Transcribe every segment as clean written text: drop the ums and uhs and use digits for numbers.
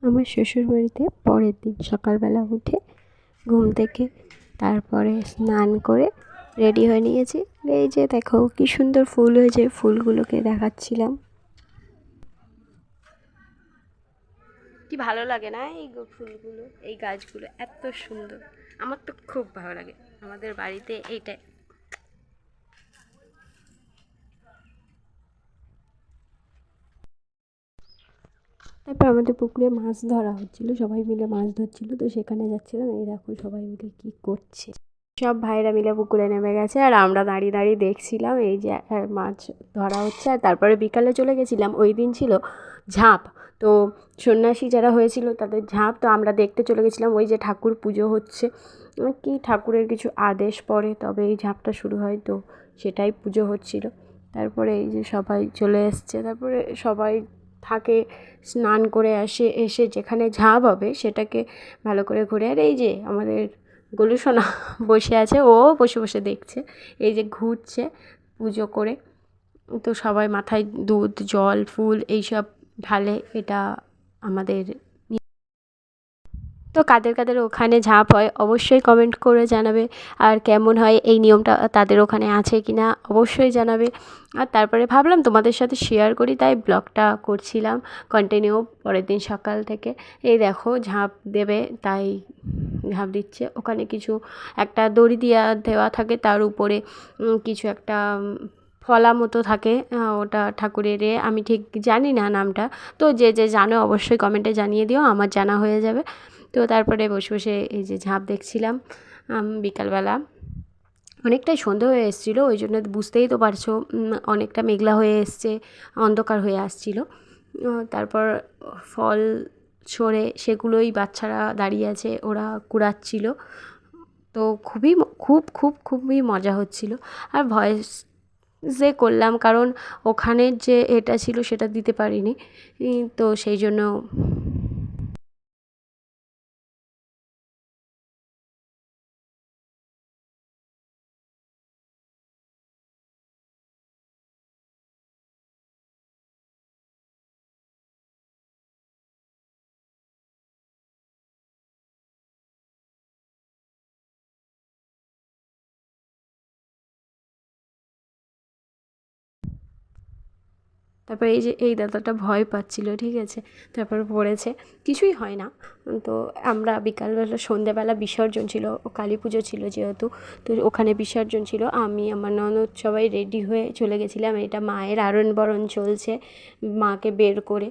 আমার শ্বশুরবাড়িতে পরের দিন সকালবেলা উঠে ঘুম থেকে তারপরে স্নান করে রেডি হয়ে নিয়েছি। এই যে দেখো কি সুন্দর ফুল হয়েছে, ফুলগুলোকে দেখাচ্ছিলাম। কি ভালো লাগে না এই ফুলগুলো, এই গাছগুলো এত সুন্দর, আমার তো খুব ভালো লাগে। আমাদের বাড়িতে এইটাই। তারপর আমাদের পুকুরে মাছ ধরা হচ্ছিল, সবাই মিলে মাছ ধরছিল, তো সেখানে যাচ্ছিলাম। এই দেখো সবাই মিলে কি করছে, সব ভাইরা মিলে পুকুরে নেমে গেছে আর আমরা দাঁড়িয়ে দাঁড়িয়ে দেখছিলাম এই যে মাছ ধরা হচ্ছে। আর তারপরে বিকালে চলে গেছিলাম, ওই দিন ছিল ঝাঁপ, তো সন্ন্যাসী যারা হয়েছিল তাদের ঝাঁপ, তো আমরা দেখতে চলে গেছিলাম। ওই যে ঠাকুর পুজো হচ্ছে, কি ঠাকুরের কিছু আদেশ পড়ে তবে এই ঝাঁপটা শুরু হয়, তো সেটাই পুজো হচ্ছিল। তারপরে এই যে সবাই চলে এসছে, তারপরে সবাই থাকে, স্নান করে এসে যেখানে ঝাঁপ হবে সেটাকে ভালো করে ঘুরে। আর এই যে আমাদের গোলু সোনা বসে আছে, ও বসে বসে দেখছে, এই যে ঘুরছে পুজো করে। তো সবাই মাথায় দুধ জল ফুল এইসব ঢালে, এটা আমাদের। তো কাদের কাদের ওখানে ঝাঁপ হয় অবশ্যই কমেন্ট করে জানাবে, আর কেমন হয় এই নিয়মটা তাদের ওখানে আছে কি না অবশ্যই জানাবে। আর তারপরে ভাবলাম তোমাদের সাথে শেয়ার করি, তাই ব্লগটা করছিলাম কন্টিনিউ পরের দিন সকাল থেকে। এই দেখো ঝাঁপ দেবে, তাই ঝাঁপ দিচ্ছে। ওখানে কিছু একটা দড়ি দেওয়া থাকে, তার উপরে কিছু একটা ফলা মতো থাকে, ওটা ঠাকুরের আমি ঠিক জানি না নামটা, তো যে যে জানো অবশ্যই কমেন্টে জানিয়ে দিও, আমার জানা হয়ে যাবে। তো তারপরে বসে বসে এই যে ঝাঁপ দেখছিলাম বিকালবেলা। অনেকটাই সন্ধে হয়ে এসেছিলো, ওই জন্য বুঝতেই তো পারছো অনেকটা মেঘলা হয়ে এসছে, অন্ধকার হয়ে আসছিলো। তারপর ফল ছড়ে সেগুলোই বাচ্চারা দাঁড়িয়ে আছে, ওরা কুড়াচ্ছিল। তো খুবই মজা হচ্ছিলো। আর ভয়েস যে করলাম কারণ ওখানের যে এটা ছিল সেটা দিতে পারিনি, তো সেই জন্য। তারপরে এই যে এই দাদাটা ভয় পাচ্ছিল, ঠিক আছে, তারপর পড়েছে, কিছুই হয় না। তো আমরা বিকালবেলা সন্ধ্যেবেলা বিসর্জন ছিল, কালী পুজো ছিল যেহেতু, তো ওখানে বিসর্জন ছিল। আমি আমার ননদ সবাই রেডি হয়ে চলে গেছিলাম। এটা মায়ের আরণ বরণ চলছে, মাকে বের করে,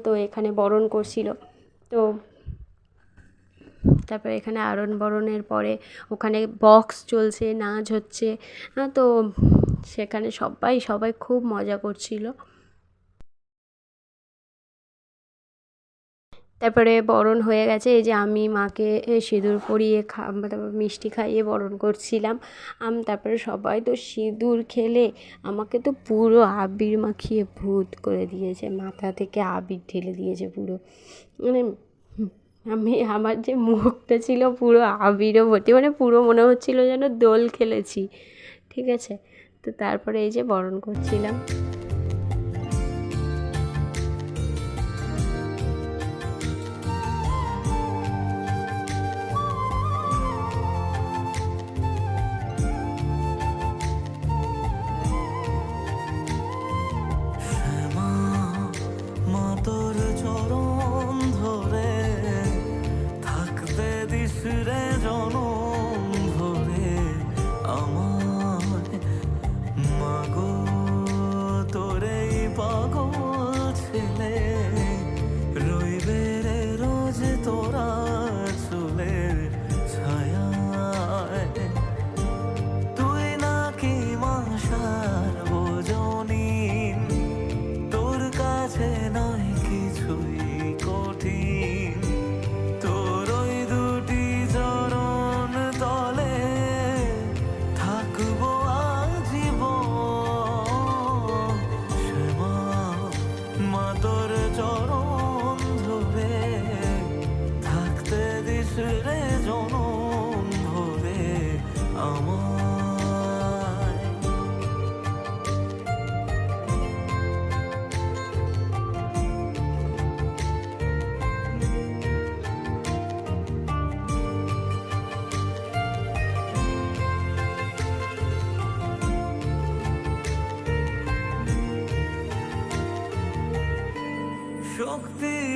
তো এখানে বরণ করছিল। তো তারপরে এখানে আরণ বরণের পরে ওখানে বক্স চলছে, নাচ হচ্ছে, তো সেখানে সবাই খুব মজা করছিল। তারপরে বরণ হয়ে গেছে, এই যে আমি মাকে সিঁদুর পরিয়ে তারপর মিষ্টি খাইয়ে বরণ করছিলাম। তারপরে সবাই তো সিঁদুর খেলে আমাকে তো পুরো আবির মাখিয়ে ভূত করে দিয়েছে, মাথা থেকে আবির ঢেলে দিয়েছে পুরো, মানে আমার যে মুখটা ছিল পুরো আবিরও ভর্তি, মানে পুরো মনে হচ্ছিলো যেন দোল খেলেছি, ঠিক আছে। তো তারপরে এই যে বরণ করছিলাম।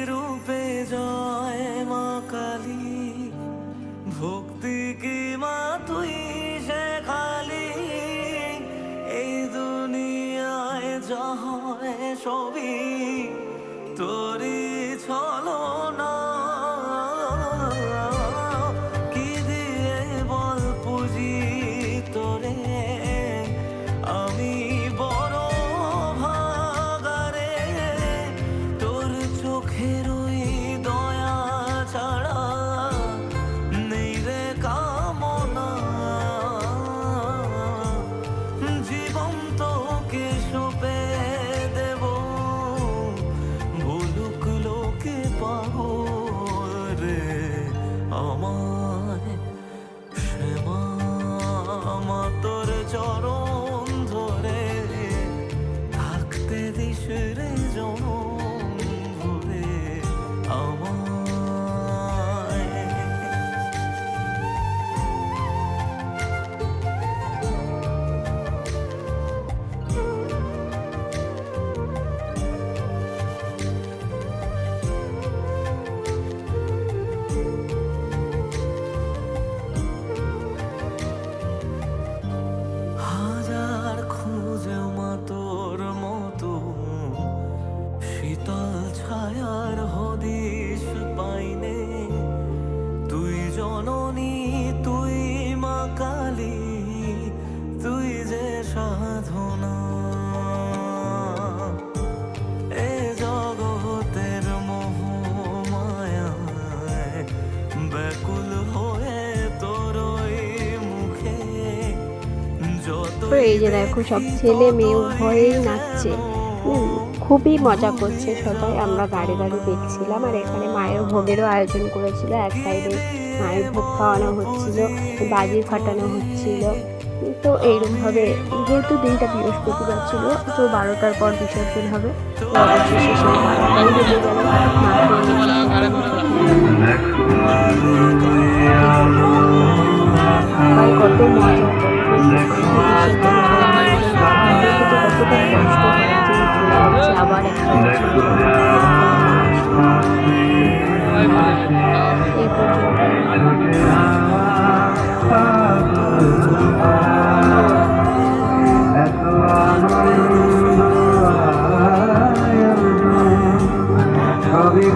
রূপে জয় মা কালী, ভক্তি কি মা তুই সে খালি, এই দুনিয়ায় যা হয় সবই তোরই ছলনা। কি দিয়ে বল পুজি তোরে, আমি বড় ভাগারে, তোর চোখের ওই দয়া ছাড়া নেই রে কামনা। জীবন তোকে সঁপে দেব, বলুক লোকে পাবো রে আমায়। শ্যামা মা তোর চরণ ধরে থাকতে দিস রে জনম ভরে আমায়। হাজার খুঁজে মা তোর মতো শীতল ছায়ার হদিশ পাইনে, তুই জননী তুই মা কালী, তুই যে সাধনা। এ জগতের মোহ মায়ায় ব্যাকুল হয়ে তোর ওই মুখে যত তো এই যে দেখো সব ছেলে মেয়ে উভয়েই নাচছে, খুবই মজা করছে সবাই। আমরা গাড়ি গাড়ি দেখছিলাম, আর এখানে মায়ের ভোগেরও আয়োজন করেছিল। এক সাইডে মায়ের ভোগ খাওয়ানো হচ্ছিল, বাজি ফাটানো হচ্ছিল। তো এইরকমভাবে যেহেতু দিনটা বৃহস্পতিবার ছিল, তো 12টার পর বিসর্জন হবে। তো অবশেষে সেই 12টাই বেজে গেল। সবাই কত মজা করছে, কতটা কষ্ট হচ্ছে আবার একটা এই সবই